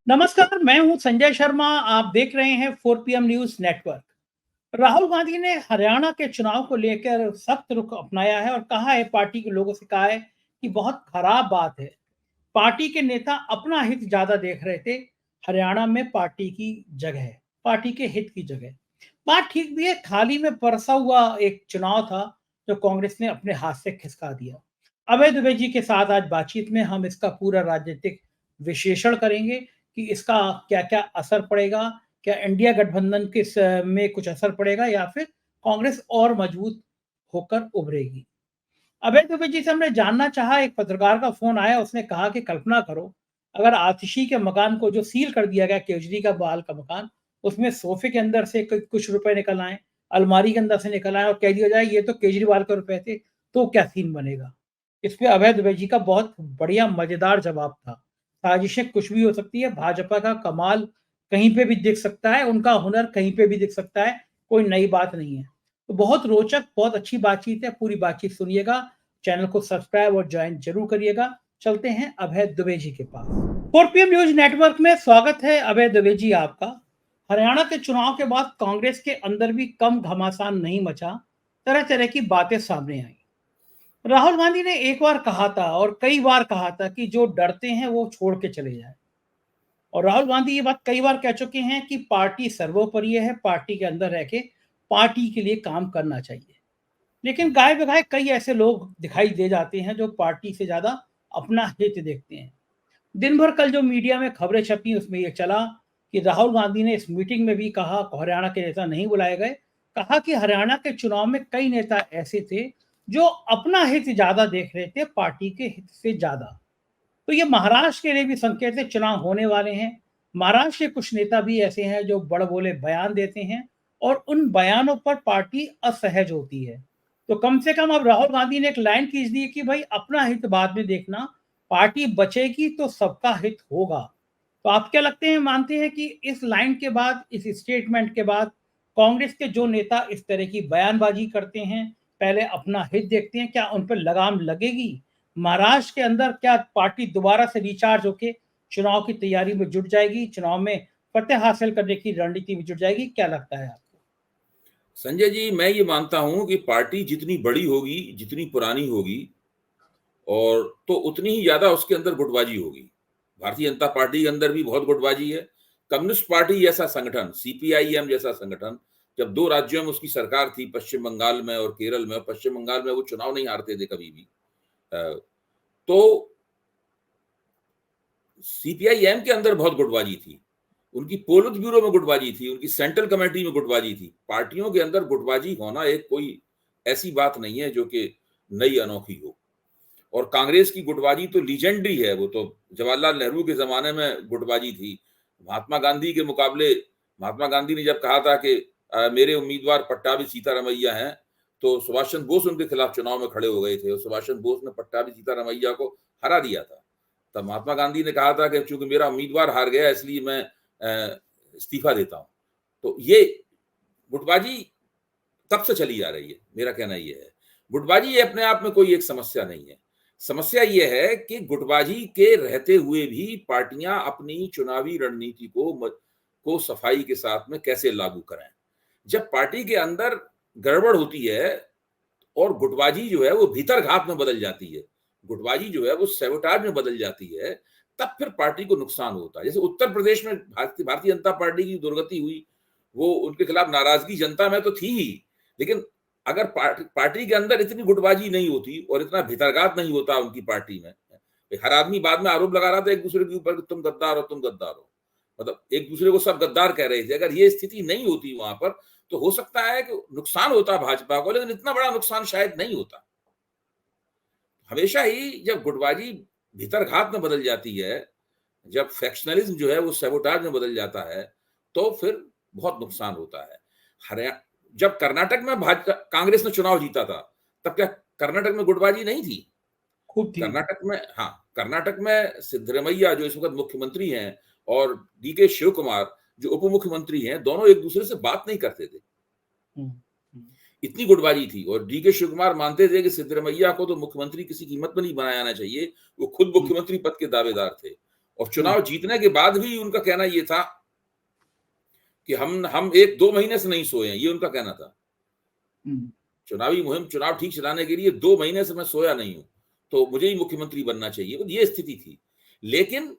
नमस्कार, मैं हूं संजय शर्मा। आप देख रहे हैं 4 PM news network. Rahul Gandhi ने हरियाणा के चुनाव को लेकर सख्त रुख अपनाया है और कहा है, पार्टी के लोगों से कहा है कि बहुत खराब बात है। पार्टी के नेता अपना हित ज्यादा देख रहे थे। हरियाणा में पार्टी की जगह है, पार्टी के हित की जगह। बात ठीक भी है, थाली में परसा हुआ एक चुनाव था जो कांग्रेस ने अपने हाथ से खिसका दिया। अभय दुबे जी के साथ आज बातचीत में हम इसका पूरा राजनीतिक विश्लेषण करेंगे कि इसका क्या-क्या असर पड़ेगा, क्या इंडिया गठबंधन के में कुछ असर पड़ेगा या फिर कांग्रेस और मजबूत होकर उभरेगी। अभय दुबे जी से हमने जानना चाहा, एक पत्रकार का फोन आया, उसने कहा कि कल्पना करो, अगर आतिशी के मकान को जो सील कर दिया गया, केजरीवाल का मकान, उसमें सोफे के अंदर से कुछ रुपए निकल आए, अलमारी के अंदर से निकल आए और कह दिया जाए ये तो केजरीवाल के रुपए थे, तो क्या सीन बनेगा। इस पे अभय दुबे जी का बहुत बढ़िया मजेदार जवाब था। साजिशें कुछ भी हो सकती है, भाजपा का कमाल कहीं पे भी दिख सकता है, उनका हुनर कहीं पे भी दिख सकता है, कोई नई बात नहीं है। तो बहुत रोचक, बहुत अच्छी बातचीत है, पूरी बातचीत सुनिएगा। चैनल को सब्सक्राइब और ज्वाइन जरूर करिएगा। चलते हैं अभय दुबे जी के पास। 4 PM न्यूज नेटवर्क में स्वागत है अभय दुबे जी आपका। हरियाणा के चुनाव के बाद कांग्रेस के अंदर भी कम घमासान नहीं मचा, तरह तरह की बातें सामने आई। राहुल गांधी ने एक बार कहा था और कई बार कहा था कि जो डरते हैं वो छोड़ के चले जाए। और राहुल गांधी ये बात कई बार कह चुके हैं कि पार्टी सर्वोपरि है, पार्टी के अंदर रह के पार्टी के लिए काम करना चाहिए। लेकिन गाय बगाए कई ऐसे लोग दिखाई दे जाते हैं जो पार्टी से ज्यादा अपना हित देखते हैं। दिन भर कल जो मीडिया में खबरें छपी उसमें यह चला कि राहुल गांधी ने इस मीटिंग में भी कहा, हरियाणा के नेता नहीं बुलाए गए, कहा कि हरियाणा के चुनाव में कई नेता ऐसे थे जो अपना हित ज्यादा देख रहे थे, पार्टी के हित से ज्यादा। तो ये महाराष्ट्र के लिए भी संकेत है, चुनाव होने वाले हैं। महाराष्ट्र के कुछ नेता भी ऐसे हैं जो बड़ बोले बयान देते हैं और उन बयानों पर पार्टी असहज होती है। तो कम से कम अब राहुल गांधी ने एक लाइन खींच दी कि भाई अपना हित बाद में देखना, पार्टी बचेगी तो सबका हित होगा। तो आप क्या लगते हैं, मानते हैं कि इस लाइन के बाद, इस स्टेटमेंट के बाद कांग्रेस के जो नेता इस तरह की बयानबाजी करते हैं, पहले अपना हित देखते हैं, क्या उन पर लगाम लगेगी? महाराष्ट्र के अंदर क्या पार्टी दोबारा से रिचार्ज होके चुनाव की तैयारी में जुट जाएगी, चुनाव में फतेह हासिल करने की रणनीति में जुट जाएगी? क्या लगता है आपको? संजय जी, मैं ये मानता हूं कि पार्टी जितनी बड़ी होगी, जितनी पुरानी होगी और तो उतनी ही ज्यादा उसके अंदर गुटबाजी होगी। भारतीय जनता पार्टी के अंदर भी बहुत गुटबाजी है। कम्युनिस्ट पार्टी जैसा संगठन, सीपीआईएम जैसा संगठन, जब दो राज्यों में उसकी सरकार थी, पश्चिम बंगाल में और केरल में, पश्चिम बंगाल में वो चुनाव नहीं हारते थे कभी भी। तो सीपीआईएम के अंदर बहुत गुटबाजी थी, उनकी पोलित ब्यूरो में गुटबाजी थी, उनकी सेंट्रल कमेटी में गुटबाजी थी। पार्टियों के अंदर गुटबाजी होना एक कोई ऐसी बात नहीं है जो कि नई अनोखी हो। और कांग्रेस की गुटबाजी तो लीजेंडरी है, वो तो जवाहरलाल नेहरू के जमाने में गुटबाजी थी। महात्मा गांधी के मुकाबले, महात्मा गांधी ने जब कहा था कि मेरे उम्मीदवार पट्टाभी सीतारमैया हैं, तो सुभाष चंद्र बोस उनके खिलाफ चुनाव में खड़े हो गए थे और सुभाष चंद्र बोस ने पट्टाभी सीतारमैया को हरा दिया था। तब महात्मा गांधी ने कहा था कि चूंकि मेरा उम्मीदवार हार गया इसलिए मैं इस्तीफा देता हूं। तो ये गुटबाजी कब से चली आ रही है, मेरा कहना यह है। गुटबाजी ये अपने आप में कोई एक समस्या नहीं है। समस्या यह है कि गुटबाजी के रहते हुए भी पार्टियां अपनी चुनावी रणनीति को सफाई के साथ में कैसे लागू करें। जब पार्टी के अंदर गड़बड़ होती है और गुटबाजी जो है वो भीतर घात में बदल जाती है, गुटबाजी जो है वो सैबोटाज में बदल जाती है, तब फिर पार्टी को नुकसान होता है। जैसे उत्तर प्रदेश में भारतीय जनता पार्टी की दुर्गति हुई, वो उनके खिलाफ नाराजगी जनता में तो थी ही, लेकिन अगर पार्टी के अंदर इतनी गुटबाजी नहीं होती और इतना भीतरघात नहीं होता उनकी पार्टी में, हर आदमी बाद में आरोप लगा रहा था एक दूसरे के ऊपर, तुम गद्दार हो, तुम गद्दार हो, मतलब एक दूसरे को सब गद्दार कह रहे थे। अगर ये स्थिति नहीं होती वहां पर, तो हो सकता है कि नुकसान होता भाजपा को, लेकिन इतना बड़ा नुकसान शायद नहीं होता। हमेशा ही जब गुटबाजी भीतरघात में बदल जाती है, जब फैक्शनलिज्म जो है वो सैबोटाज में बदल जाता है, तो फिर बहुत नुकसान होता है। हरियाणा, जब कर्नाटक में भाजपा कांग्रेस ने चुनाव जीता था, तब क्या कर्नाटक में गुटबाजी नहीं थी? खूब थी। कर्नाटक में, हाँ, कर्नाटक में सिद्धरमैया जो इस वक्त मुख्यमंत्री हैं और डीके शिव कुमार जो उप मुख्यमंत्री हैं, दोनों एक दूसरे से बात नहीं करते थे। हम्म, हम्म। इतनी गुटबाजी थी और डीके शिव कुमार मानते थे कि सिद्धरमैया को तो मुख्यमंत्री किसी कीमत पर नहीं बनाया जाना चाहिए, वो खुद मुख्यमंत्री पद के दावेदार थे। और चुनाव जीतने के बाद भी उनका कहना ये था कि हम 1-2 महीने से नहीं सोए हैं, ये उनका कहना था। चुनावी मुहिम, चुनाव ठीक चलाने के लिए 2 महीने से मैं सोया नहीं हूं, तो मुझे ही मुख्यमंत्री बनना चाहिए, ये स्थिति थी। लेकिन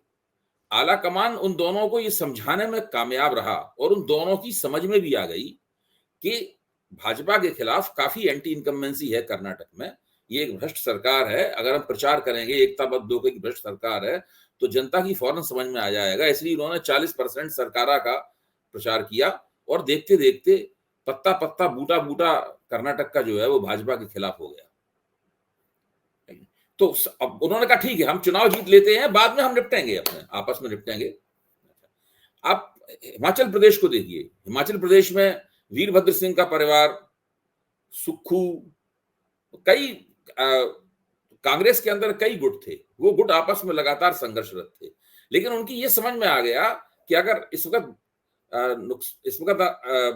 आला कमान उन दोनों को ये समझाने में कामयाब रहा और उन दोनों की समझ में भी आ गई कि भाजपा के खिलाफ काफी एंटी इनकम्बेंसी है कर्नाटक में, ये एक भ्रष्ट सरकार है। अगर हम प्रचार करेंगे एकता बद्ध होकर की भ्रष्ट सरकार है, तो जनता की फौरन समझ में आ जाएगा। इसलिए उन्होंने 40% सरकारा का प्रचार किया और देखते देखते पत्ता पत्ता बूटा बूटा कर्नाटक का जो है वो भाजपा के खिलाफ हो गया। तो अब उन्होंने कहा ठीक है, हम चुनाव जीत लेते हैं, बाद में हम निपटेंगे, अपने आपस में निपटेंगे। आप हिमाचल प्रदेश को देखिए, हिमाचल प्रदेश में वीरभद्र सिंह का परिवार, सुक्खू, कई कांग्रेस के अंदर कई गुट थे, वो गुट आपस में लगातार संघर्षरत थे। लेकिन उनकी ये समझ में आ गया कि अगर इस वक्त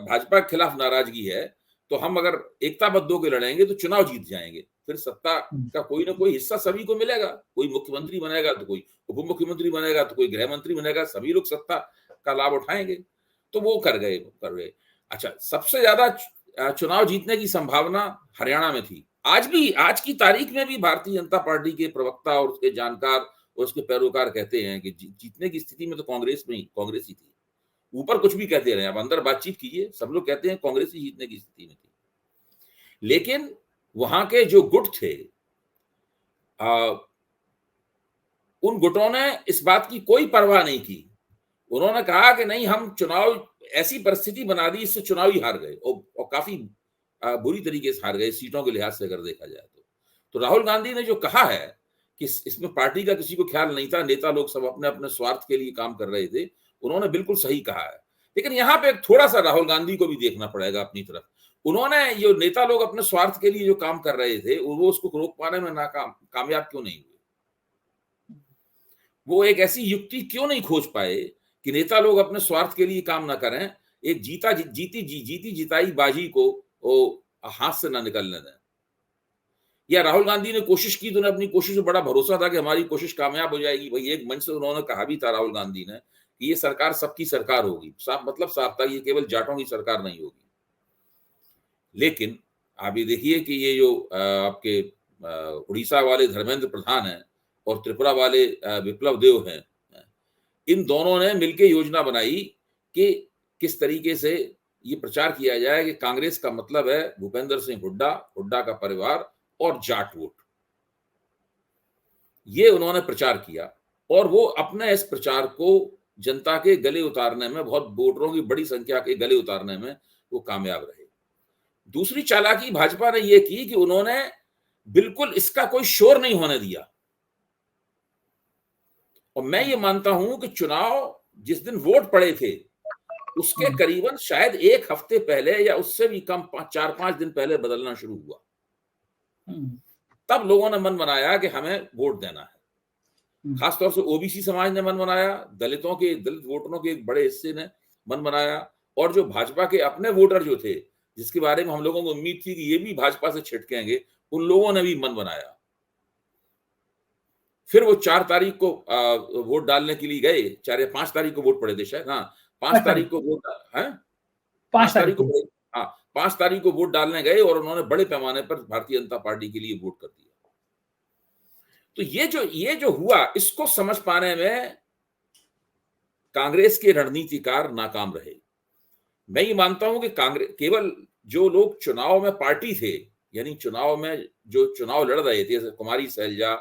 भाजपा के खिलाफ नाराजगी है, तो हम अगर एकताबद्ध होकर लड़ेंगे तो चुनाव जीत जाएंगे, फिर सत्ता का कोई ना कोई हिस्सा सभी को मिलेगा। कोई मुख्यमंत्री बनेगा तो कोई उप मुख्यमंत्री बनेगा तो कोई गृह मंत्री बनेगा, सभी लोग सत्ता का लाभ उठाएंगे। तो वो कर गए। अच्छा, सबसे ज्यादा चुनाव जीतने की संभावना हरियाणा में थी। आज की तारीख में भी भारतीय जनता पार्टी के प्रवक्ता और उसके जानकार और उसके पैरोकार कहते हैं कि जीतने की स्थिति में तो कांग्रेस ही थी। ऊपर कुछ भी कहते रहे, अब अंदर बातचीत कीजिए, सब लोग कहते हैं कांग्रेस ही जीतने की स्थिति में थी। लेकिन वहां के जो गुट थे, उन गुटों ने इस बात की कोई परवाह नहीं की। उन्होंने कहा कि नहीं, हम चुनाव, ऐसी परिस्थिति बना दी, इससे चुनाव ही हार गए और काफी बुरी तरीके से हार गए सीटों के लिहाज से अगर देखा जाए तो राहुल गांधी ने जो कहा है कि इसमें पार्टी का किसी को ख्याल नहीं था, नेता लोग सब अपने अपने स्वार्थ के लिए काम कर रहे थे, उन्होंने बिल्कुल सही कहा है। लेकिन यहाँ पे थोड़ा सा राहुल गांधी को भी देखना पड़ेगा अपनी तरफ। उन्होंने, जो नेता लोग अपने स्वार्थ के लिए जो काम कर रहे थे, वो उसको रोक पाने में कामयाब क्यों नहीं हुए? वो एक ऐसी युक्ति क्यों नहीं खोज पाए कि नेता लोग अपने स्वार्थ के लिए काम ना करें, एक जीती जिताई बाजी को वो हाथ से ना निकलने दें। या राहुल गांधी ने कोशिश की तो उन्हें अपनी कोशिश में बड़ा भरोसा था कि हमारी कोशिश कामयाब हो जाएगी। भाई, एक मंच से उन्होंने कहा भी था राहुल गांधी ने कि ये सरकार सबकी सरकार होगी, साफ था, ये केवल जाटों की सरकार नहीं होगी। लेकिन आप ये देखिए कि ये जो आपके उड़ीसा वाले धर्मेंद्र प्रधान हैं और त्रिपुरा वाले विप्लव देव हैं, इन दोनों ने मिलकर योजना बनाई कि किस तरीके से ये प्रचार किया जाए कि कांग्रेस का मतलब है भूपेंद्र सिंह हुड्डा का परिवार और जाट वोट। ये उन्होंने प्रचार किया और वो अपने इस प्रचार को जनता के गले उतारने में, बहुत वोटरों की बड़ी संख्या के गले उतारने में वो कामयाब रहे। दूसरी चालाकी भाजपा ने यह की कि उन्होंने बिल्कुल इसका कोई शोर नहीं होने दिया। और मैं ये मानता हूं कि चुनाव जिस दिन वोट पड़े थे उसके करीबन शायद 1 हफ्ते पहले या उससे भी कम 4-5 दिन पहले बदलना शुरू हुआ। तब लोगों ने मन बनाया कि हमें वोट देना है। खासतौर से ओबीसी समाज ने मन बनाया, दलित वोटरों के एक बड़े हिस्से ने मन बनाया, और जो भाजपा के अपने वोटर जो थे, जिसके बारे में हम लोगों को उम्मीद थी कि ये भी भाजपा से छिटकेंगे, उन लोगों ने भी मन बनाया। फिर वो 4 तारीख को वोट डालने के लिए गए, 4 या 5 तारीख को वोट पड़े थे शायद, हाँ 5 तारीख को वोट है, 5 तारीख को, हाँ 5 तारीख को वोट डालने गए और उन्होंने बड़े पैमाने पर भारतीय जनता पार्टी के लिए वोट कर दिया। तो ये जो हुआ, इसको समझ पाने में कांग्रेस के रणनीतिकार नाकाम रहे। मैं ये मानता हूं कि कांग्रेस, केवल जो लोग चुनाव में पार्टी थे, यानी चुनाव में जो चुनाव लड़ रहे थे, जैसे कुमारी सैलजा,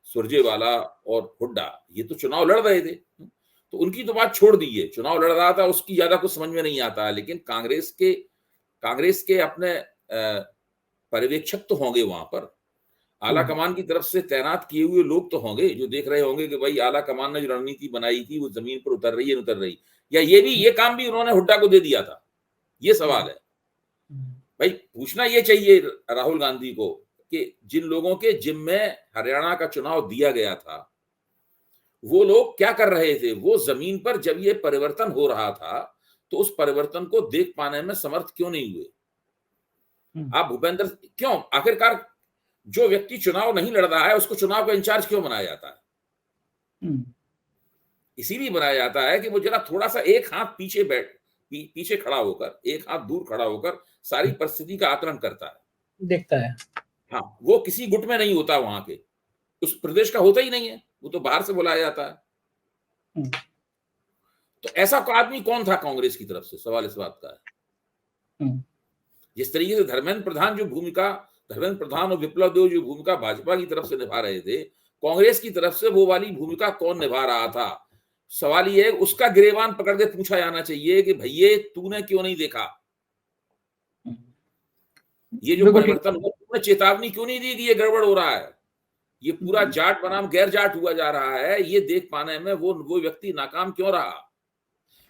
सुरजेवाला और हुड्डा, ये तो चुनाव लड़ रहे थे, तो उनकी तो बात छोड़ दीजिए, चुनाव लड़ रहा था उसकी ज्यादा कुछ समझ में नहीं आता। लेकिन कांग्रेस के अपने पर्यवेक्षक तो होंगे वहां पर, आला कमान की तरफ से तैनात किए हुए लोग तो होंगे जो देख रहे होंगे कि भाई आला कमान ने जो रणनीति बनाई थी वो जमीन पर उतर रही है, उतर रही, या ये काम भी उन्होंने हुड्डा को दे दिया था, ये सवाल है। भाई पूछना ये चाहिए राहुल गांधी को कि जिन लोगों के जिम्मे हरियाणा का चुनाव दिया गया था, वो लोग क्या कर रहे थे? वो जमीन पर जब ये परिवर्तन हो रहा था तो उस परिवर्तन को देख पाने में समर्थ क्यों नहीं हुए? आप भूपेंद्र, क्यों आखिरकार जो व्यक्ति चुनाव नहीं लड़ रहा है उसको चुनाव का इंचार्ज क्यों बनाया जाता है? इसीलिए बनाया जाता है कि वो जरा थोड़ा सा एक हाथ पीछे खड़ा होकर, एक हाथ दूर खड़ा होकर सारी परिस्थिति का आकलन करता है, देखता है। हाँ, वो किसी गुट में नहीं होता, वहां के उस प्रदेश का होता ही नहीं है, वो तो बाहर से बुलाया जाता है। तो ऐसा आदमी कौन था कांग्रेस की तरफ से, सवाल इस बात का है। जिस तरीके से धर्मेंद्र प्रधान और विप्लव देव जो भूमिका भाजपा की तरफ से निभा रहे थे, कांग्रेस की तरफ से वो वाली भूमिका कौन निभा रहा था? सवाल ये है, उसका गिरेबान पकड़ के पूछा जाना चाहिए कि भैया तूने क्यों नहीं देखा, ये जो परिवर्तन हुआ, तूने चेतावनी क्यों नहीं दी कि ये गड़बड़ हो रहा है, ये पूरा जाट बनाम गैर जाट हुआ जा रहा है, ये देख पाने में वो व्यक्ति नाकाम क्यों रहा?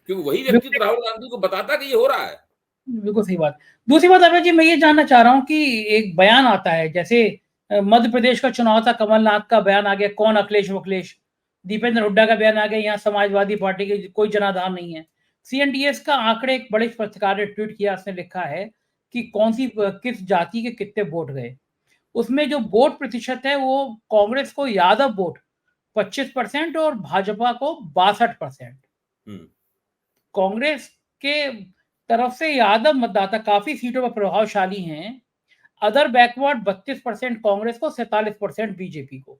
क्योंकि वही व्यक्ति तो राहुल गांधी को बताता कि ये हो रहा है। बिल्कुल सही बात। दूसरी बात अभय जी, मैं ये जानना चाह रहा हूँ कि एक बयान आता है, जैसे मध्य प्रदेश का चुनाव था, कमलनाथ का बयान आ गया, कौन अखिलेश वखिलेश, दीपेंद्र हुड्डा का बयान आ गया, यहाँ समाजवादी पार्टी के कोई जनाधार नहीं है। सीएनटीएस का आंकड़े एक बड़े पत्रकार ने ट्वीट किया, उसने लिखा है कि किस जाति के कितने वोट गए। उसमें जो वोट प्रतिशत है वो कांग्रेस को यादव वोट 25% और भाजपा को 62%। कांग्रेस के तरफ से यादव मतदाता काफी सीटों पर प्रभावशाली हैं। अदर बैकवर्ड 32% कांग्रेस को, 47% बीजेपी को।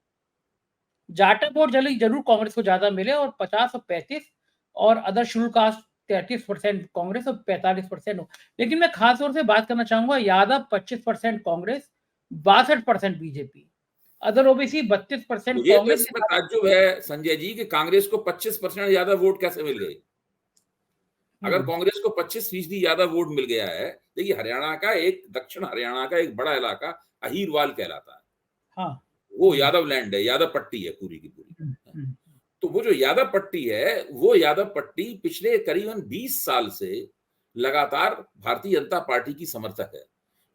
जाटा वोट जरूर कांग्रेस को ज्यादा मिले, और 50 और 35, और अदर शेड्यूल कास्ट 33% कांग्रेस और 45% हो। लेकिन मैं खास तौर से बात करना चाहूंगा, Yadav 25% Congress, 62% BJP, other OBC 32% Congress. तो ताज्जुब है संजय जी कि कांग्रेस को 25% ज्यादा वोट कैसे मिल गए? अगर कांग्रेस को 25% ज्यादा वोट मिल गया है, देखिए दक्षिण हरियाणा का एक बड़ा इलाका अहीरवाल कहलाता है। हाँ, वो यादव लैंड है, यादव पट्टी है पूरी की पूरी। तो वो जो यादव पट्टी है, वो यादव पट्टी पिछले करीबन 20 साल से लगातार भारतीय जनता पार्टी की समर्थक है।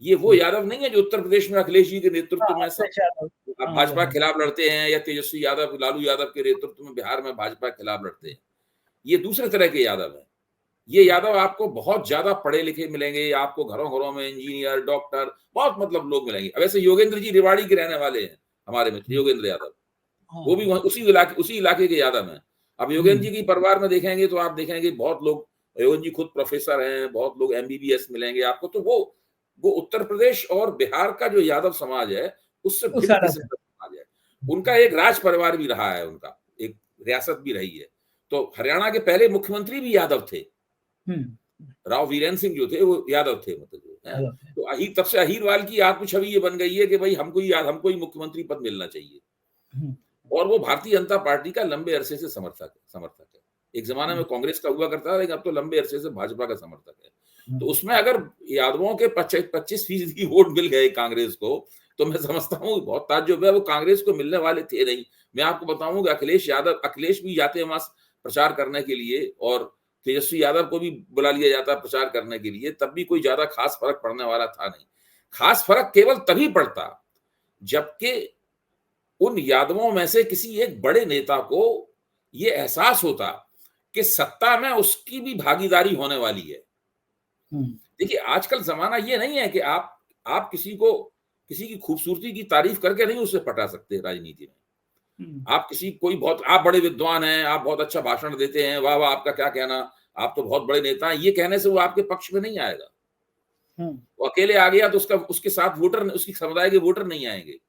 ये वो यादव नहीं है जो उत्तर प्रदेश में अखिलेश जी के नेतृत्व में भाजपा के खिलाफ लड़ते हैं, या तेजस्वी यादव, लालू यादव के नेतृत्व में बिहार में भाजपा के खिलाफ लड़ते हैं। ये दूसरे तरह के यादव है। ये यादव आपको बहुत ज्यादा पढ़े लिखे मिलेंगे, आपको घरों घरों में इंजीनियर, डॉक्टर, बहुत मतलब लोग मिलेंगे। वैसे योगेंद्र जी रेवाड़ी के रहने वाले हैं, हमारे मित्र योगेंद्र यादव, वो भी उसी इलाके के यादव हैं। अब योगेंद्र जी की परिवार में देखेंगे तो आप देखेंगे बहुत लोग, योगेंद्र जी खुद प्रोफेसर हैं, बहुत लोग MBBS मिलेंगे आपको। तो वो उत्तर प्रदेश और बिहार का जो यादव समाज है, उससे भिन्न किस्म का समाज है। उनका एक राज परिवार भी रहा है, उनका एक रियासत भी रही है। तो हरियाणा के पहले मुख्यमंत्री भी यादव थे, राव वीरेंद्र सिंह जो थे वो यादव थे, मतलब तो तब से अहीरवाल की आत्म छवि ये बन गई है कि भाई हमको ही मुख्यमंत्री पद मिलना चाहिए। और वो भारतीय जनता पार्टी का लंबे अरसे से समर्थक है। एक जमाने में कांग्रेस का हुआ करता था, लेकिन अब तो लंबे अरसे से भाजपा का समर्थक है। तो उसमें अगर यादवों के 25% वोट मिल गए कांग्रेस को, तो मैं समझता हूँ बहुत ताज्जुब है, वो कांग्रेस को मिलने वाले थे नहीं। मैं आपको बताऊं कि अखिलेश भी जाते हैं वहां प्रचार करने के लिए, और तेजस्वी यादव को भी बुला लिया जाता प्रचार करने के लिए, तब भी कोई ज्यादा खास फर्क पड़ने वाला था नहीं। खास फर्क केवल तभी पड़ता जबकि उन यादवों में से किसी एक बड़े नेता को यह एहसास होता कि सत्ता में उसकी भी भागीदारी होने वाली है। देखिए आजकल जमाना ये नहीं है कि आप किसी की खूबसूरती की तारीफ करके नहीं उसे पटा सकते राजनीति में। आप आप बड़े विद्वान हैं, आप बहुत अच्छा भाषण देते हैं, वाह वाह आपका क्या कहना, आप तो बहुत बड़े नेता हैं, ये कहने से वो आपके पक्ष में नहीं आएगा। वो अकेले आ गया तो उसके साथ उसकी समुदाय के वोटर नहीं आएंगे।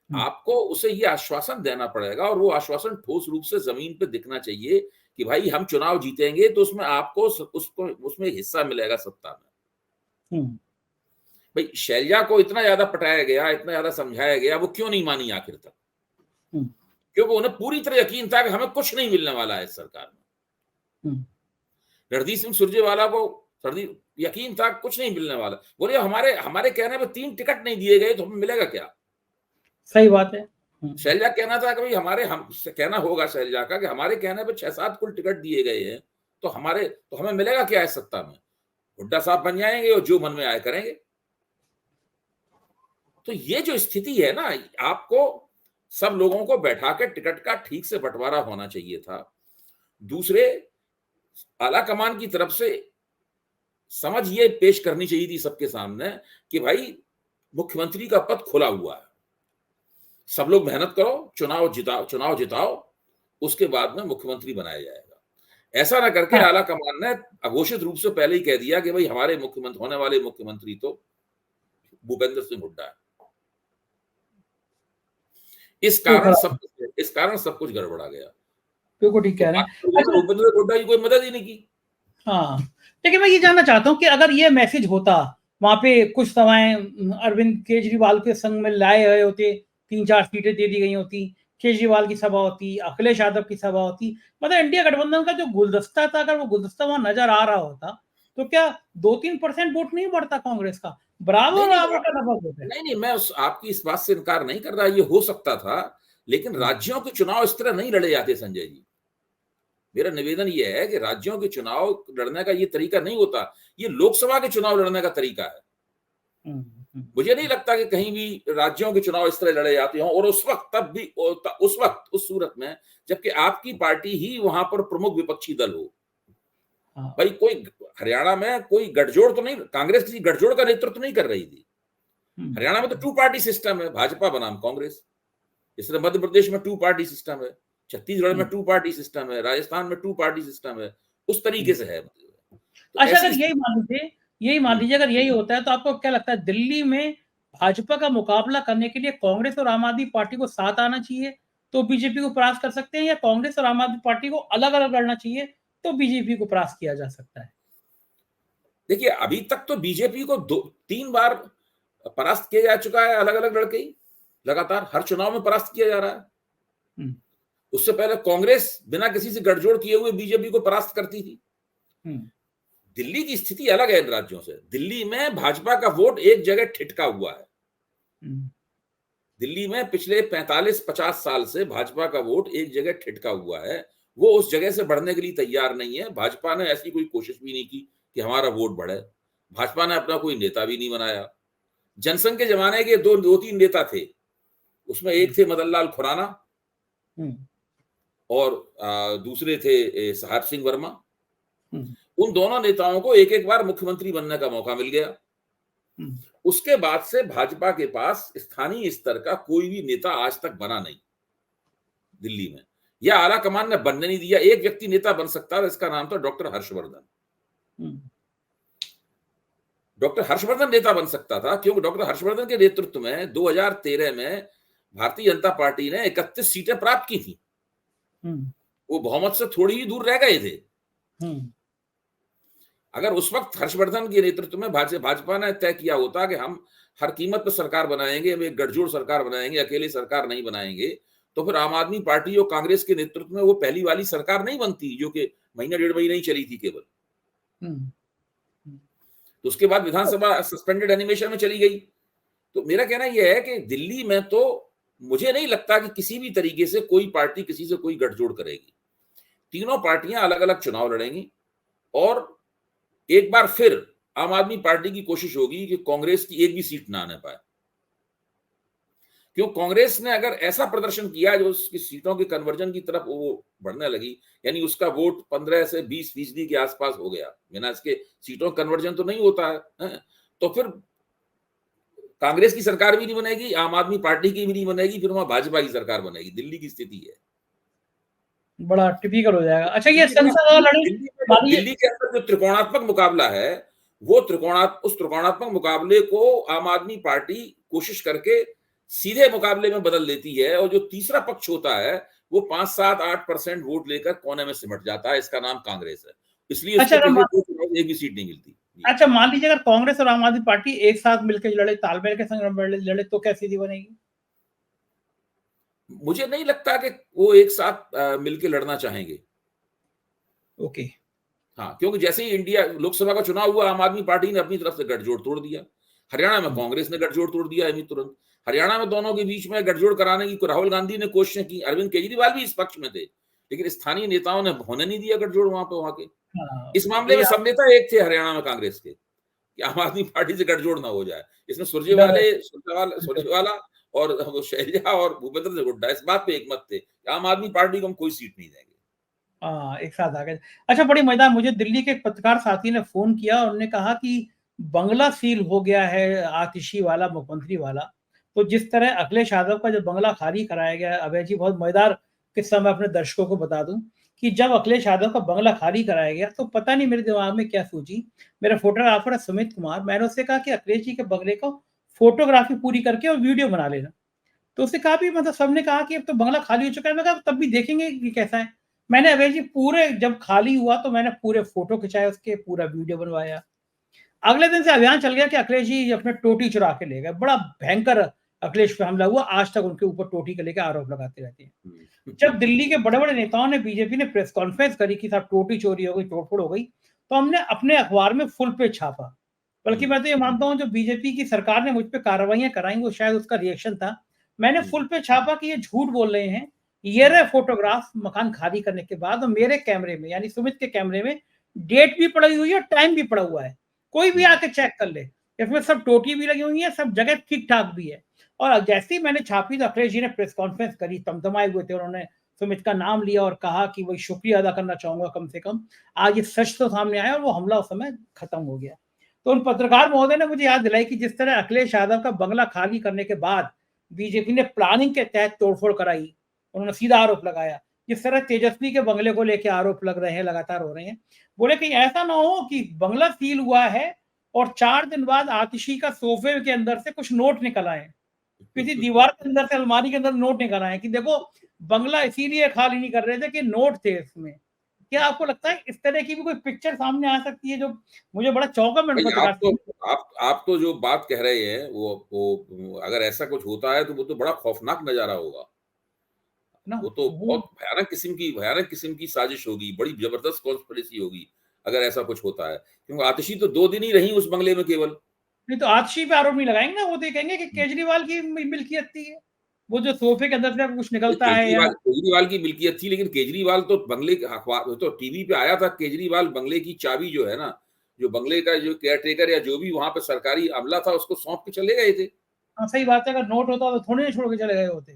आपको उसे ये आश्वासन देना पड़ेगा, और वो आश्वासन ठोस रूप से जमीन पे दिखना चाहिए कि भाई हम चुनाव जीतेंगे तो उसमें आपको उसमें हिस्सा मिलेगा सत्ता में। भाई शैलजा को इतना ज्यादा पटाया गया, इतना ज्यादा समझाया गया, वो क्यों नहीं मानी आखिर तक? क्योंकि उन्हें पूरी तरह यकीन था कि हमें कुछ नहीं मिलने वाला है इस सरकार में। रणदीप सिंह सुरजेवाला को यकीन था कुछ नहीं मिलने वाला। बोले हमारे कहने पे 3 टिकट नहीं दिए गए तो हमें मिलेगा क्या? सही बात है। शैलजा कहना था कि भाई कहना होगा शैलजा का कि हमारे कहने पे 6-7 कुल टिकट दिए गए हैं, तो हमें मिलेगा क्या इस सत्ता में? हुड्डा साहब बन जाएंगे और जो मन में आए करेंगे। तो ये जो स्थिति है ना, आपको सब लोगों को बैठा के टिकट का ठीक से बंटवारा होना चाहिए था। दूसरे, आला कमान की तरफ से समझ ये पेश करनी चाहिए थी सबके सामने कि भाई मुख्यमंत्री का पद खुला हुआ है, सब लोग मेहनत करो, चुनाव जिताओ, उसके बाद में मुख्यमंत्री बनाया जाएगा। ऐसा ना करके हाँ। आला कमान ने अघोषित रूप से पहले ही कह दिया कि भाई हमारे मुख्यमंत्री होने वाले मुख्यमंत्री तो भूपेंद्र सिंह हुड्डा है। इस तो कारण सब कुछ गड़बड़ा गया। बिल्कुल ठीक तो कह रहे हैं। अच्छा, भूपेंद्र सिंह हुड्डा की कोई मदद ही नहीं की। हाँ, लेकिन मैं ये जानना चाहता हूँ कि अगर ये मैसेज होता, वहाँ पे कुछ समय अरविंद केजरीवाल के संग में लाए गए होते, 3-4 सीटें दे दी गई होती, केजरीवाल की सभा होती, अखिलेश यादव की सभा होती, मतलब इंडिया गठबंधन का जो गुलदस्ता था, अगर वो गुलदस्ता वहाँ नजर आ रहा होता, तो क्या 2-3% वोट नहीं बढ़ता कांग्रेस का? नहीं, बराबर का नफा होता है। नहीं, मैं आपकी इस बात से इनकार नहीं कर रहा, ये हो सकता था, लेकिन राज्यों के चुनाव इस तरह नहीं लड़े जाते संजय जी। मेरा निवेदन ये है कि राज्यों के चुनाव लड़ने का ये तरीका नहीं होता, ये लोकसभा के चुनाव लड़ने का तरीका है। मुझे नहीं लगता कि कहीं भी राज्यों के चुनाव इस तरह लड़े जाते हों, और उस वक्त तब भी उस सूरत में जबकि आपकी पार्टी ही वहां पर प्रमुख विपक्षी दल हो। भाई कोई हरियाणा में कोई गठजोड़ तो नहीं, कांग्रेस किसी गठजोड़ का नेतृत्व नहीं कर रही थी। हरियाणा में तो 2 पार्टी सिस्टम है, भाजपा बनाम कांग्रेस। इस तरह मध्य प्रदेश में 2 पार्टी सिस्टम है, छत्तीसगढ़ में 2 पार्टी सिस्टम है, राजस्थान में 2 पार्टी सिस्टम है, उस तरीके से है। तो अच्छा, अगर यही मान लीजिए अगर यही होता है, तो आपको क्या लगता है दिल्ली में भाजपा का मुकाबला करने के लिए कांग्रेस और आम आदमी पार्टी को साथ आना चाहिए तो बीजेपी को परास्त कर सकते हैं, या कांग्रेस और आम आदमी पार्टी को अलग अलग लड़ना चाहिए तो बीजेपी को परास्त किया जा सकता है? देखिए, अभी तक तो बीजेपी को 3 बार परास्त किया जा चुका है, अलग अलग लड़के ही लगातार हर चुनाव में परास्त किया जा रहा है। उससे पहले कांग्रेस बिना किसी से गठजोड़ किए हुए बीजेपी को परास्त करती थी। दिल्ली की स्थिति अलग है इन राज्यों से। दिल्ली में भाजपा का वोट एक जगह ठिठका हुआ है। दिल्ली में पिछले 45-50 साल से भाजपा का वोट एक जगह ठिठका हुआ है, वो उस जगह से बढ़ने के लिए तैयार नहीं है। भाजपा ने ऐसी कोई कोशिश भी नहीं की कि हमारा वोट बढ़े। भाजपा ने अपना कोई नेता भी नहीं बनाया। जनसंघ के जमाने के 2-3 नेता थे, उसमें एक थे मदन लाल खुराना और दूसरे थे साहब सिंह वर्मा। उन दोनों नेताओं को एक एक बार मुख्यमंत्री बनने का मौका मिल गया। उसके बाद से भाजपा के पास स्थानीय स्तर का कोई भी नेता आज तक बना नहीं दिल्ली में, या आला कमान ने बनने नहीं दिया। एक व्यक्ति नेता बन सकता था, इसका नाम था डॉक्टर हर्षवर्धन। डॉक्टर हर्षवर्धन नेता बन सकता था, क्योंकि डॉक्टर हर्षवर्धन के नेतृत्व में 2013 में भारतीय जनता पार्टी ने 31 सीटें प्राप्त की थी। वो बहुमत से थोड़ी ही दूर रह गए थे। अगर उस वक्त हर्षवर्धन के नेतृत्व में भाजपा ने तय किया होता कि हम हर कीमत पर सरकार बनाएंगे, हम एक गठजोड़ सरकार बनाएंगे, अकेले सरकार नहीं बनाएंगे, तो फिर आम आदमी पार्टी और कांग्रेस के नेतृत्व में वो पहली वाली सरकार नहीं बनती, जो कि महीना 1.5 महीना ही चली थी केवल। तो उसके बाद विधानसभा सस्पेंडेड एनिमेशन में चली गई। तो मेरा कहना यह है कि दिल्ली में तो मुझे नहीं लगता कि किसी भी तरीके से कोई पार्टी किसी से कोई गठजोड़ करेगी। तीनों पार्टियां अलग अलग चुनाव लड़ेंगी, और एक बार फिर आम आदमी पार्टी की कोशिश होगी कि कांग्रेस की एक भी सीट ना आने पाए। क्यों कांग्रेस ने अगर ऐसा प्रदर्शन किया जो उसकी सीटों के कन्वर्जन की तरफ वो बढ़ने लगी, यानी उसका वोट 15 से 20% के आसपास हो गया, बिना इसके सीटों कन्वर्जन तो नहीं होता है, तो फिर कांग्रेस की सरकार भी नहीं बनेगी, आम आदमी पार्टी की भी नहीं बनेगी, फिर वहां भाजपा की सरकार बनेगी। दिल्ली की स्थिति है, बड़ा टिपिकल हो जाएगा। अच्छा, ये संसद दिल्ली के अंदर जो त्रिकोणात्मक मुकाबला है, वो उस त्रिकोणात्मक मुकाबले को आम आदमी पार्टी कोशिश करके सीधे मुकाबले में बदल देती है, और जो तीसरा पक्ष होता है वो 5-7-8% वोट लेकर कोने में सिमट जाता है। इसका नाम कांग्रेस है, इसलिए एक भी सीट नहीं मिलती। अच्छा, मान लीजिए अगर कांग्रेस और आम आदमी पार्टी एक साथ मिलकर लड़े, तालमेल के संग लड़े, तो क्या स्थिति बनेगी? मुझे नहीं लगता कि वो एक साथ मिलकर लड़ना चाहेंगे। ओके। हाँ, क्योंकि जैसे ही इंडिया लोकसभा का चुनाव हुआ, आम आदमी पार्टी ने अपनी तरफ से गठजोड़ तोड़ दिया। हरियाणा में कांग्रेस ने गठजोड़ तोड़ दिया अभी तुरंत। हरियाणा में दोनों के बीच में गठजोड़ कराने की राहुल गांधी ने कोशिशें की, अरविंद केजरीवाल भी इस पक्ष में थे, लेकिन स्थानीय नेताओं ने होने नहीं दिया गठजोड़ वहां के। इस मामले में सब नेता एक थे हरियाणा में कांग्रेस के, कि आम आदमी पार्टी से गठजोड़ ना हो जाए। इसमें सुरजेवाला और शैलजा और भूपेंद्र सिंह हुड्डा इस बात पे एकमत थे कि आम आदमी पार्टी को हम कोई सीट नहीं देंगे। एक साथ आ गए। अच्छा, बड़ी मजेदार, मुझे दिल्ली के एक पत्रकार साथी ने फोन किया और उन्होंने कहा कि बंगला सील हो गया है, आतिशी वाला, मुख्यमंत्री वाला। तो जिस तरह अखिलेश यादव का जो बंगला खाली कराया गया है, अभय जी बहुत मजेदार किस्सा मैं अपने दर्शकों को बता दूं कि जब अखिलेश यादव का बंगला खाली कराया गया तो पता नहीं मेरे दिमाग में क्या सूझी। मेरा फोटोग्राफर है सुमित कुमार, मैंने उससे कहा कि अखिलेश जी के बंगले को फोटोग्राफी पूरी करके और वीडियो बना लेना। तो उसने कहा भी मतलब सबने कहा कि अब तो बंगला खाली हो चुका है। मैं कहा तब भी देखेंगे कि कैसा है। मैंने अभय जी पूरे जब खाली हुआ तो मैंने पूरे फोटो खिंचाए उसके, पूरा वीडियो बनवाया। अगले दिन से अभियान चल गया कि अखिलेश जी अपने टोटी चुरा के ले गए। बड़ा भयंकर अखिलेश पे हमला हुआ। आज तक उनके ऊपर टोटी को लेके आरोप लगाते रहते हैं। जब दिल्ली के बड़े-बड़े नेताओं ने बीजेपी ने प्रेस कॉन्फ्रेंस करी कि साहब टोटी चोरी हो गई, तोड़-फोड़ हो गई, तो हमने अपने अखबार में फुल पेज छापा। बल्कि मैं तो ये मानता हूँ जो बीजेपी की सरकार ने मुझ पे कार्रवाइयाँ कराई वो शायद उसका रिएक्शन था। मैंने फुल पेज छापा कि ये झूठ बोल रहे हैं। ये रहे फोटोग्राफ मकान खाली करने के बाद और मेरे कैमरे में यानी सुमित के कैमरे में डेट भी पड़ी हुई है, टाइम भी पड़ा हुआ है। कोई भी आके चेक कर ले। इसमें सब टोटी भी लगी हुई है, सब जगह ठीक-ठाक भी है। और जैसे ही मैंने छापी तो अखिलेश जी ने प्रेस कॉन्फ्रेंस करी, तमतमाए हुए थे। उन्होंने सुमित का नाम लिया और कहा कि वही शुक्रिया अदा करना चाहूँगा कम से कम। आज ये सच तो सामने आया और वो हमला उस समय खत्म हो गया। तो उन पत्रकार महोदय ने मुझे याद दिलाई कि जिस तरह अखिलेश यादव का बंगला खाली करने के बाद बीजेपी ने प्लानिंग के तहत तोड़फोड़ कराई, उन्होंने सीधा आरोप लगाया। जिस तरह तेजस्वी के बंगले को लेके आरोप लग रहे हैं, लगातार हो रहे हैं। बोले कहीं ऐसा ना हो कि बंगला सील हुआ है और 4 दिन बाद आतिशी का सोफे के अंदर से कुछ नोट निकल आए। किसी दीवार के अंदर से अलमारी के अंदर नोट निकल आए कि देखो बंगला इसीलिए खाली नहीं कर रहे थे कि नोट थे इसमें। क्या आपको लगता है इस तरह की भी कोई पिक्चर सामने आ सकती है जो मुझे बड़ा चौंका मैं उन भाई पत्रकार से। आप तो जो बात कह रहे हैं वो अगर ऐसा कुछ होता है तो वो तो बड़ा खौफनाक नजारा होगा। ना वो तो वो बहुत भयानक किस्म की साजिश होगी, बड़ी जबरदस्त कॉन्स्पिरेसी होगी अगर ऐसा कुछ होता है। क्योंकि आतिशी तो 2 दिन ही रही उस बंगले में केवल। नहीं तो आतिशी पे आरोप नहीं लगाएंगे ना, वो तो ये कहेंगे कि केजरीवाल की मिल्कियत थी है। वो जो सोफे के अंदर से कुछ निकलता है या केजरीवाल की मिल्कियत थी, लेकिन केजरीवाल तो बंगले अखबार तो टीवी पे आया था। केजरीवाल बंगले की चाबी जो है ना, जो बंगले का जो केयरटेकर या जो भी वहां पे सरकारी अमला था उसको सौंप के चले गए थे। हाँ, सही बात है। अगर नोट होता तो थोड़ी ना छोड़ के चले गए होते।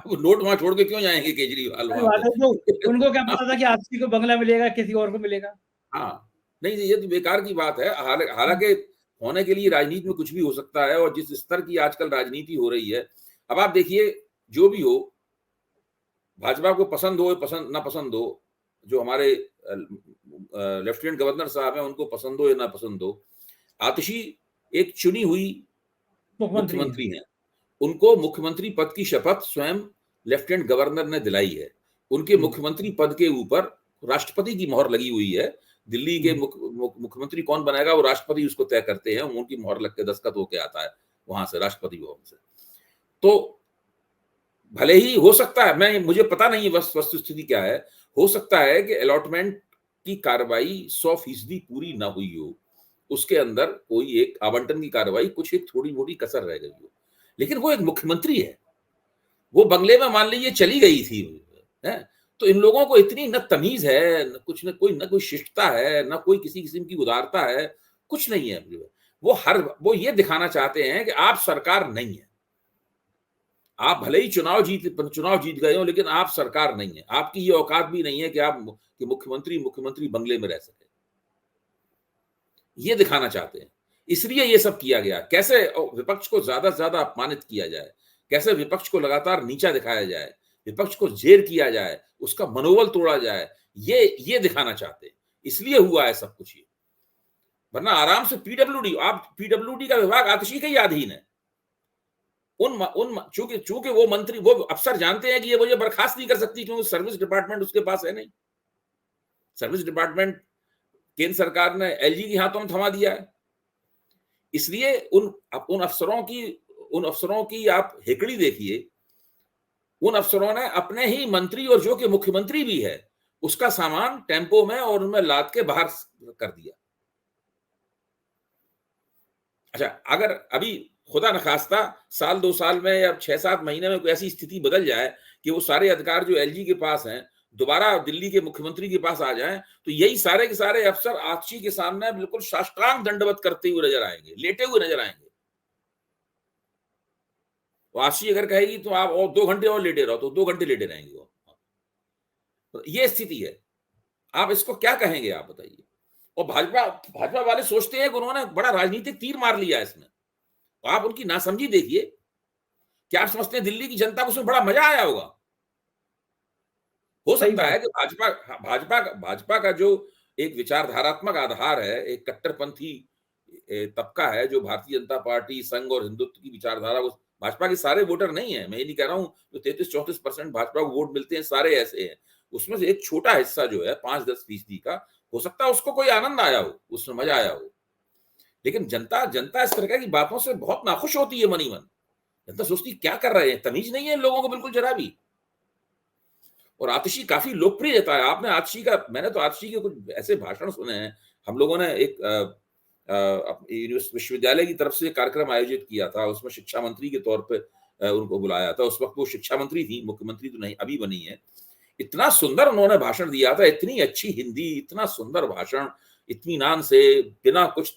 वो नोट वहां छोड़ के क्यों जाएंगे केजरीवाल सही वहां बात पे? है। जो उनको क्या पता था कि आतिशी को बंगला मिलेगा, किसी और को मिलेगा। हाँ, नहीं ये तो बेकार की बात है। हालांकि होने के लिए राजनीति में कुछ भी हो सकता है, और जिस स्तर की आजकल राजनीति हो रही है, अब आप देखिए जो भी हो, भाजपा को पसंद हो पसंद ना पसंद हो, जो हमारे लेफ्टिनेंट गवर्नर साहब हैं उनको पसंद हो या ना पसंद हो, आतिशी एक चुनी हुई मुख्यमंत्री हैं। मुख्यमंत्री हैं। उनको मुख्यमंत्री पद की शपथ स्वयं लेफ्टिनेंट गवर्नर ने दिलाई है। उनके मुख्यमंत्री पद के ऊपर राष्ट्रपति की मोहर लगी हुई है। दिल्ली के मुख्यमंत्री कौन बनाएगा वो राष्ट्रपति उसको तय करते हैं, उनकी मोहर लग के दस्तखत होके आता है वहां से, राष्ट्रपति भवन से। तो भले ही हो सकता है, मुझे पता नहीं वस्तु स्थिति क्या है, हो सकता है कि अलॉटमेंट की कार्रवाई 100% पूरी ना हुई हो, उसके अंदर कोई एक आवंटन की कार्रवाई कुछ एक थोड़ी मोटी कसर रह गई हो, लेकिन वो एक मुख्यमंत्री है। वो बंगले में मान लीजिए चली गई थी है, तो इन लोगों को इतनी न तमीज है, न कोई शिष्टता है, न कोई किसी किस्म की उदारता है, कुछ नहीं है। वो ये दिखाना चाहते हैं कि आप सरकार नहीं है। आप भले ही चुनाव जीत गए हो, लेकिन आप सरकार नहीं है। आपकी ये औकात भी नहीं है कि आप मुख्यमंत्री बंगले में रह सके। ये दिखाना चाहते हैं, इसलिए ये सब किया गया। कैसे विपक्ष को ज्यादा से ज्यादा अपमानित किया जाए, कैसे विपक्ष को लगातार नीचा दिखाया जाए, विपक्ष को जेर किया जाए, उसका मनोबल तोड़ा जाए, ये दिखाना चाहते हैं। इसलिए हुआ है सब कुछ ये। वरना आराम से पीडब्ल्यूडी का विभाग आतिशी के ही अधीन है। चूंकि वो अफसर जानते हैं कि ये मुझे बर्खास्त नहीं कर सकती, क्योंकि सर्विस डिपार्टमेंट उसके पास है नहीं। सर्विस डिपार्टमेंट केंद्र सरकार ने एलजी के हाथों में थमा दिया है। इसलिए उन अफसरों की आप हेकड़ी देखिए। उन अफसरों ने अपने ही मंत्री और जो कि मुख्यमंत्री भी है उसका सामान टेम्पो में और उनमें लाद के बाहर कर दिया। अच्छा, अगर अभी खुदा न खास्ता साल 2 साल में या 6-7 महीने में कोई ऐसी स्थिति बदल जाए कि वो सारे अधिकार जो एलजी के पास हैं दोबारा दिल्ली के मुख्यमंत्री के पास आ जाएं, तो यही सारे के सारे अफसर आतिशी के सामने बिल्कुल साष्टांग दंडवत करते हुए नजर आएंगे, लेटे हुए नजर आएंगे। तो आतिशी अगर कहेगी तो आप और 2 घंटे और लेटे रहो, तो 2 घंटे लेटे रहेंगे वो। तो ये स्थिति है। आप इसको क्या कहेंगे, आप बताइए। और भाजपा वाले सोचते हैं कि उन्होंने बड़ा राजनीतिक तीर मार लिया इसमें। तो आप उनकी नासमझी देखिए। क्या आप समझते हैं दिल्ली की जनता को उसमें बड़ा मजा आया होगा? हो सही सकता बात। है कि भाजपा का जो एक विचारधारात्मक आधार है, एक कट्टरपंथी तबका है जो भारतीय जनता पार्टी, संघ और हिंदुत्व की विचारधारा को, भाजपा के सारे वोटर नहीं है, मैं ये नहीं कह रहा हूँ जो 33-34% भाजपा को वोट मिलते हैं सारे ऐसे हैं। उसमें से एक छोटा हिस्सा जो है 5-10% का, हो सकता है उसको कोई आनंद आया हो, उसमें मजा आया हो। लेकिन जनता जनता इस तरह की बातों से बहुत नाखुश होती है मन ही मन। जनता सोचती क्या कर रहे हैं, तमीज नहीं है इन लोगों को बिल्कुल जरा भी। और आतिशी काफी लोकप्रिय रहता है। आपने आतिशी का, मैंने तो आतिशी के कुछ ऐसे भाषण सुने हैं। हम लोगों ने एक विश्वविद्यालय की तरफ से कार्यक्रम आयोजित किया था, उसमें शिक्षा मंत्री के तौर पे उनको बुलाया था। उस वक्त वो शिक्षा मंत्री थी, मुख्यमंत्री तो नहीं, अभी बनी है। इतना सुंदर उन्होंने भाषण दिया था, इतनी अच्छी हिंदी, इतना सुंदर भाषण, इत्मीनान से, बिना कुछ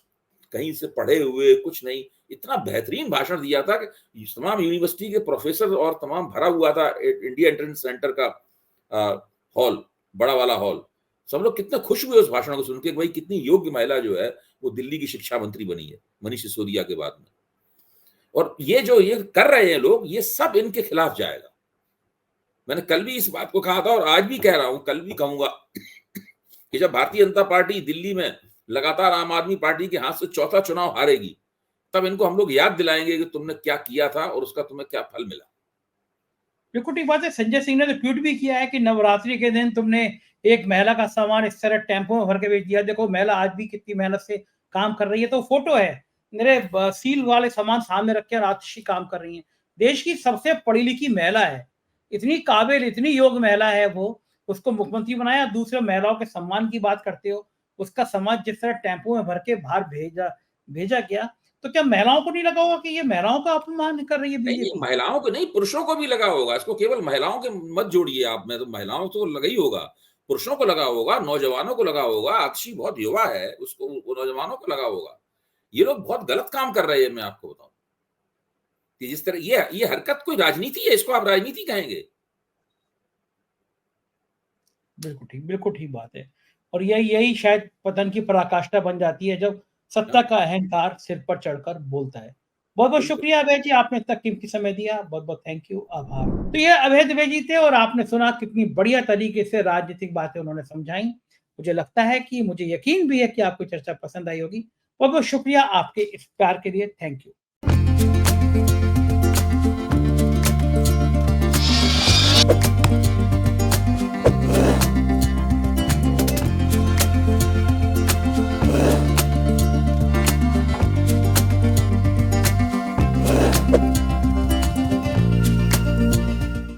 कहीं से पढ़े हुए, कुछ नहीं, इतना बेहतरीन भाषण दिया था कि तमाम यूनिवर्सिटी के प्रोफेसर और तमाम भरा हुआ था इंडिया एंट्रेंस सेंटर का हॉल, बड़ा वाला हॉल। सब लोग कितने खुश हुए उस भाषण को सुन के, भाई कितनी योग्य महिला जो है वो दिल्ली की शिक्षा मंत्री बनी है मनीष सिसोदिया के बाद में। और ये जो ये कर रहे हैं लोग, ये सब इनके खिलाफ जाएगा। मैंने कल भी इस बात को कहा था और आज भी कह रहा हूं, कल भी कहूंगा कि जब भारतीय जनता पार्टी दिल्ली में लगातार आम आदमी पार्टी के हाथ से चौथा चुनाव हारेगी, तब इनको हम लोग याद दिलाएंगे कि तुमने क्या किया था और उसका तुम्हें क्या फल मिला। बिल्कुल ठीक बात है। संजय सिंह ने तो ट्वीट भी किया है कि नवरात्रि के दिन तुमने एक महिला का सामान इस तरह टेम्पो में भर के भेज दिया। देखो महिला आज भी कितनी मेहनत से काम कर रही है। तो फोटो है, मेरे सील वाले सामान सामने रख के आतिशी काम कर रही है। देश की सबसे पढ़ी लिखी महिला है, इतनी काबिल, इतनी योग्य महिला है वो, उसको मुख्यमंत्री बनाया। दूसरे महिलाओं के सम्मान की बात करते हो, उसका सामान जिस तरह टेम्पो में भर के बाहर भेजा भेजा गया, तो क्या महिलाओं को नहीं लगा होगा कि ये महिलाओं का अपमान कर रही है नहीं नहीं, बीजेपी? महिलाओं को नहीं, पुरुषों को भी लगा होगा। इसको केवल महिलाओं के मत जोड़िए आप, में तो महिलाओं को लगा ही होगा, पुरुषों को लगा होगा, नौजवानों को लगा होगा। आतिशी बहुत युवा है, उसको, वो नौजवानों को लगा होगा। ये लोग बहुत गलत काम कर रहे हैं, मैं आपको बताऊं कि जिस तरह ये हरकत कोई राजनीति है, इसको आप राजनीति कहेंगे? बिल्कुल ठीक बात है। और यही यही शायद पतन की पराकाष्ठा बन जाती है जब सत्ता हाँ, का अहंकार सिर पर चढ़कर बोलता है। बहुत-बहुत बिल्कुल। शुक्रिया अभय जी, आपने इतना कीमती समय दिया। बहुत-बहुत थैंक यू, आभार। तो ये अभय द्विवेदी जी थे और आपने सुना कितनी बढ़िया तरीके से राजनीतिक बातें उन्होंने समझाई। मुझे लगता है कि, मुझे यकीन भी है कि आपको चर्चा पसंद आई होगी। बहुत-बहुत शुक्रिया आपके इस प्यार के लिए। Thank you.